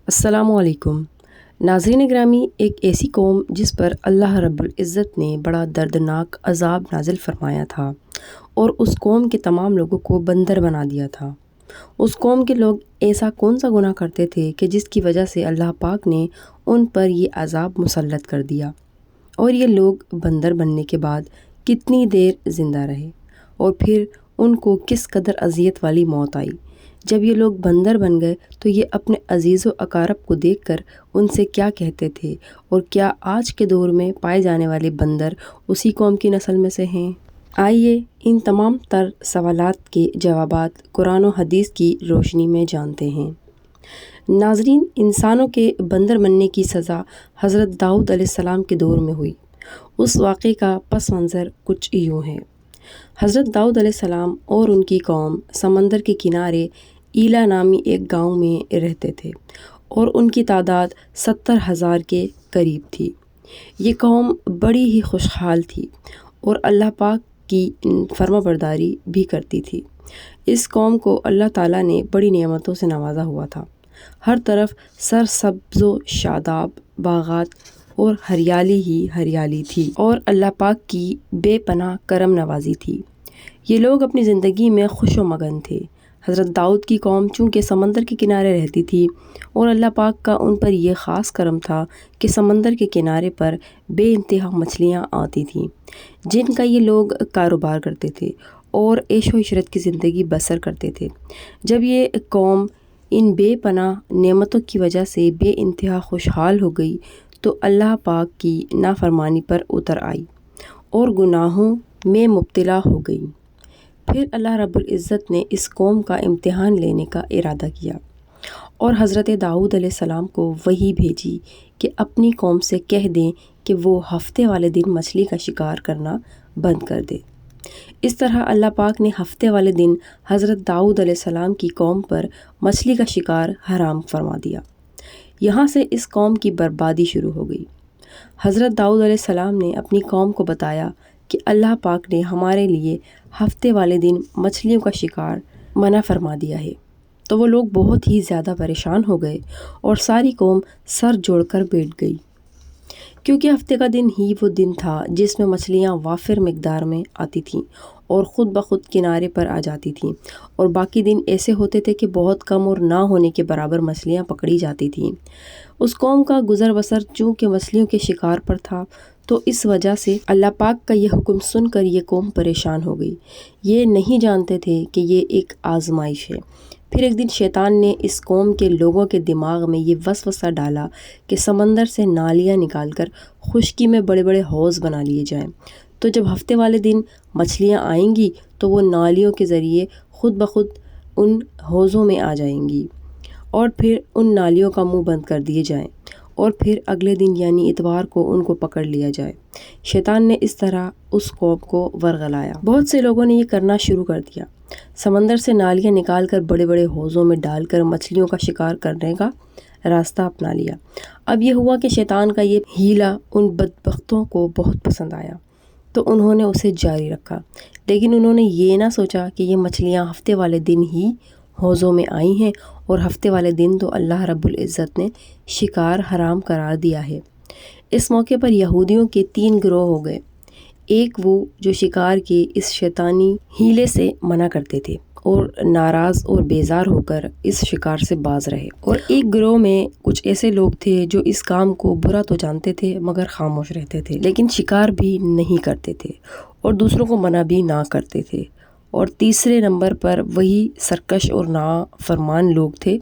السلام علیکم ناظرین گرامی، ایک ایسی قوم جس پر اللہ رب العزت نے بڑا دردناک عذاب نازل فرمایا تھا اور اس قوم کے تمام لوگوں کو بندر بنا دیا تھا۔ اس قوم کے لوگ ایسا کون سا گناہ کرتے تھے کہ جس کی وجہ سے اللہ پاک نے ان پر یہ عذاب مسلط کر دیا، اور یہ لوگ بندر بننے کے بعد کتنی دیر زندہ رہے اور پھر ان کو کس قدر اذیت والی موت آئی۔ جب یہ لوگ بندر بن گئے تو یہ اپنے عزیز و اقارب کو دیکھ کر ان سے کیا کہتے تھے، اور کیا آج کے دور میں پائے جانے والے بندر اسی قوم کی نسل میں سے ہیں؟ آئیے ان تمام تر سوالات کے جوابات قرآن و حدیث کی روشنی میں جانتے ہیں۔ ناظرین، انسانوں کے بندر بننے کی سزا حضرت داؤد علیہ السلام کے دور میں ہوئی۔ اس واقعے کا پس منظر کچھ یوں ہے۔ حضرت داؤد علیہ السلام اور ان کی قوم سمندر کے کنارے ایلا نامی ایک گاؤں میں رہتے تھے، اور ان کی تعداد 70,000 کے قریب تھی۔ یہ قوم بڑی ہی خوشحال تھی اور اللہ پاک کی فرما برداری بھی کرتی تھی۔ اس قوم کو اللہ تعالیٰ نے بڑی نعمتوں سے نوازا ہوا تھا۔ ہر طرف سرسبز و شاداب باغات اور ہریالی ہی ہریالی تھی، اور اللہ پاک کی بے پناہ کرم نوازی تھی۔ یہ لوگ اپنی زندگی میں خوش و مگن تھے۔ حضرت داؤد کی قوم چونکہ سمندر کے کنارے رہتی تھی، اور اللہ پاک کا ان پر یہ خاص کرم تھا کہ سمندر کے کنارے پر بے انتہا مچھلیاں آتی تھیں، جن کا یہ لوگ کاروبار کرتے تھے اور عیش و عشرت کی زندگی بسر کرتے تھے۔ جب یہ قوم ان بے پناہ نعمتوں کی وجہ سے بے انتہا خوشحال ہو گئی تو اللہ پاک کی نافرمانی پر اتر آئی اور گناہوں میں مبتلا ہو گئی۔ پھر اللہ رب العزت نے اس قوم کا امتحان لینے کا ارادہ کیا اور حضرت داؤد علیہ السلام کو وحی بھیجی کہ اپنی قوم سے کہہ دیں کہ وہ ہفتے والے دن مچھلی کا شکار کرنا بند کر دے۔ اس طرح اللہ پاک نے ہفتے والے دن حضرت داؤد علیہ السلام کی قوم پر مچھلی کا شکار حرام فرما دیا۔ یہاں سے اس قوم کی بربادی شروع ہو گئی۔ حضرت داؤد علیہ السلام نے اپنی قوم کو بتایا کہ اللہ پاک نے ہمارے لیے ہفتے والے دن مچھلیوں کا شکار منع فرما دیا ہے، تو وہ لوگ بہت ہی زیادہ پریشان ہو گئے اور ساری قوم سر جوڑ کر بیٹھ گئی، کیونکہ ہفتے کا دن ہی وہ دن تھا جس میں مچھلیاں وافر مقدار میں آتی تھیں اور خود بخود کنارے پر آ جاتی تھیں، اور باقی دن ایسے ہوتے تھے کہ بہت کم اور نہ ہونے کے برابر مچھلیاں پکڑی جاتی تھیں۔ اس قوم کا گزر بسر چونکہ مچھلیوں کے شکار پر تھا، تو اس وجہ سے اللہ پاک کا یہ حکم سن کر یہ قوم پریشان ہو گئی۔ یہ نہیں جانتے تھے کہ یہ ایک آزمائش ہے۔ پھر ایک دن شیطان نے اس قوم کے لوگوں کے دماغ میں یہ وسوسہ ڈالا کہ سمندر سے نالیاں نکال کر خشکی میں بڑے بڑے حوض بنا لیے جائیں، تو جب ہفتے والے دن مچھلیاں آئیں گی تو وہ نالیوں کے ذریعے خود بخود ان حوضوں میں آ جائیں گی، اور پھر ان نالیوں کا منہ بند کر دیے جائیں، اور پھر اگلے دن یعنی اتوار کو ان کو پکڑ لیا جائے۔ شیطان نے اس طرح اس قوم کو ورغلایا۔ بہت سے لوگوں نے یہ کرنا شروع کر دیا، سمندر سے نالیاں نکال کر بڑے بڑے حوضوں میں ڈال کر مچھلیوں کا شکار کرنے کا راستہ اپنا لیا۔ اب یہ ہوا کہ شیطان کا یہ ہیلا ان بدبختوں کو بہت پسند آیا، تو انہوں نے اسے جاری رکھا، لیکن انہوں نے یہ نہ سوچا کہ یہ مچھلیاں ہفتے والے دن ہی حوضوں میں آئی ہیں، اور ہفتے والے دن تو اللہ رب العزت نے شکار حرام قرار دیا ہے۔ اس موقع پر یہودیوں کے 3 گروہ ہو گئے۔ ایک وہ جو شکار کے اس شیطانی ہیلے سے منع کرتے تھے اور ناراض اور بیزار ہو کر اس شکار سے باز رہے، اور ایک گروہ میں کچھ ایسے لوگ تھے جو اس کام کو برا تو جانتے تھے مگر خاموش رہتے تھے، لیکن شکار بھی نہیں کرتے تھے اور دوسروں کو منع بھی نہ کرتے تھے، اور تیسرے نمبر پر وہی سرکش اور نافرمان لوگ تھے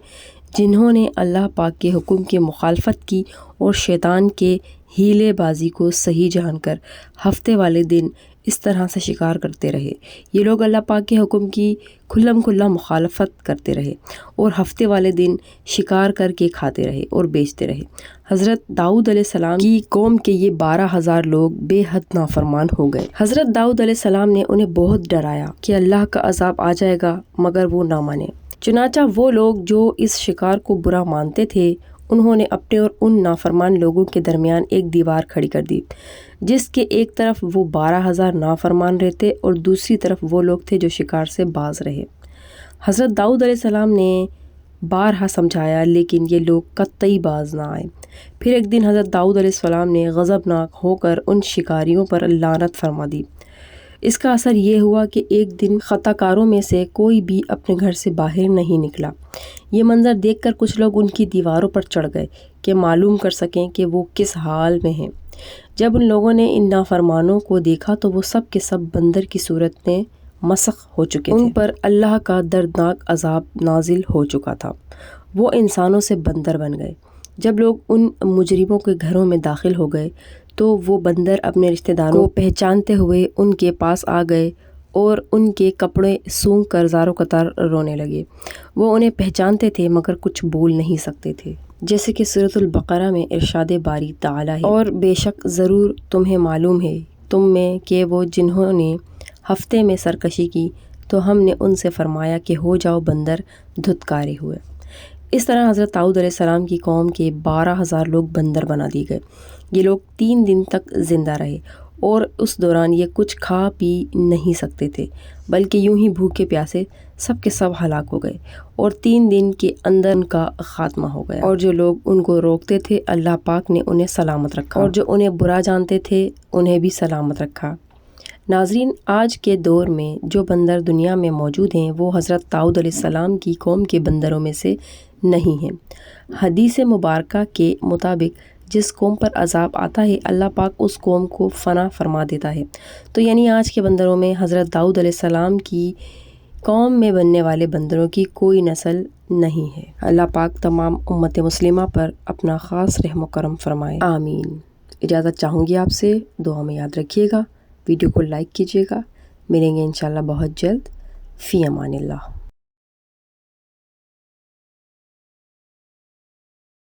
جنہوں نے اللہ پاک کے حکم کی مخالفت کی اور شیطان کے ہیلے بازی کو صحیح جان کر ہفتے والے دن اس طرح سے شکار کرتے رہے۔ یہ لوگ اللہ پاک کے حکم کی کھلم کھلا مخالفت کرتے رہے اور ہفتے والے دن شکار کر کے کھاتے رہے اور بیچتے رہے۔ حضرت داؤد علیہ السلام کی قوم کے یہ 12,000 لوگ بے حد نافرمان ہو گئے۔ حضرت داؤد علیہ السلام نے انہیں بہت ڈرایا کہ اللہ کا عذاب آ جائے گا، مگر وہ نہ مانے۔ چنانچہ وہ لوگ جو اس شکار کو برا مانتے تھے، انہوں نے اپنے اور ان نافرمان لوگوں کے درمیان ایک دیوار کھڑی کر دی، جس کے ایک طرف وہ 12,000 نافرمان رہتے اور دوسری طرف وہ لوگ تھے جو شکار سے باز رہے۔ حضرت داؤد علیہ السلام نے بارہا سمجھایا لیکن یہ لوگ قطعی باز نہ آئے۔ پھر ایک دن حضرت داؤد علیہ السلام نے غضبناک ہو کر ان شکاریوں پر لعنت فرما دی۔ اس کا اثر یہ ہوا کہ ایک دن خطا کاروں میں سے کوئی بھی اپنے گھر سے باہر نہیں نکلا۔ یہ منظر دیکھ کر کچھ لوگ ان کی دیواروں پر چڑھ گئے کہ معلوم کر سکیں کہ وہ کس حال میں ہیں۔ جب ان لوگوں نے ان نافرمانوں کو دیکھا تو وہ سب کے سب بندر کی صورت میں مسخ ہو چکے تھے۔ ان پر اللہ کا دردناک عذاب نازل ہو چکا تھا۔ وہ انسانوں سے بندر بن گئے۔ جب لوگ ان مجرموں کے گھروں میں داخل ہو گئے تو وہ بندر اپنے رشتہ داروں کو پہچانتے ہوئے ان کے پاس آ گئے اور ان کے کپڑے سونگھ کر زاروں قطار رونے لگے۔ وہ انہیں پہچانتے تھے مگر کچھ بول نہیں سکتے تھے، جیسے کہ سورۃ البقرہ میں ارشاد باری تعالی ہے، اور بے شک ضرور تمہیں معلوم ہے تم میں کہ وہ جنہوں نے ہفتے میں سرکشی کی تو ہم نے ان سے فرمایا کہ ہو جاؤ بندر، دھتکارے ہوئے۔ اس طرح حضرت داؤد علیہ السلام کی قوم کے 12,000 لوگ بندر بنا دیے گئے۔ یہ لوگ 3 دن تک زندہ رہے اور اس دوران یہ کچھ کھا پی نہیں سکتے تھے بلکہ یوں ہی بھوکے پیاسے سب کے سب ہلاک ہو گئے، اور 3 دن کے اندر ان کا خاتمہ ہو گیا۔ اور جو لوگ ان کو روکتے تھے اللہ پاک نے انہیں سلامت رکھا، اور جو انہیں برا جانتے تھے انہیں بھی سلامت رکھا۔ ناظرین، آج کے دور میں جو بندر دنیا میں موجود ہیں وہ حضرت داؤد علیہ السلام کی قوم کے بندروں میں سے نہیں ہیں۔ حدیث مبارکہ کے مطابق جس قوم پر عذاب آتا ہے اللہ پاک اس قوم کو فنا فرما دیتا ہے۔ تو یعنی آج کے بندروں میں حضرت داؤد علیہ السلام کی قوم میں بننے والے بندروں کی کوئی نسل نہیں ہے۔ اللہ پاک تمام امت مسلمہ پر اپنا خاص رحم و کرم فرمائے، آمین۔ اجازت چاہوں گی آپ سے، دعا میں یاد رکھیے گا، ویڈیو کو لائک کیجیے گا۔ ملیں گے انشاءاللہ بہت جلد۔ فی امان اللہ۔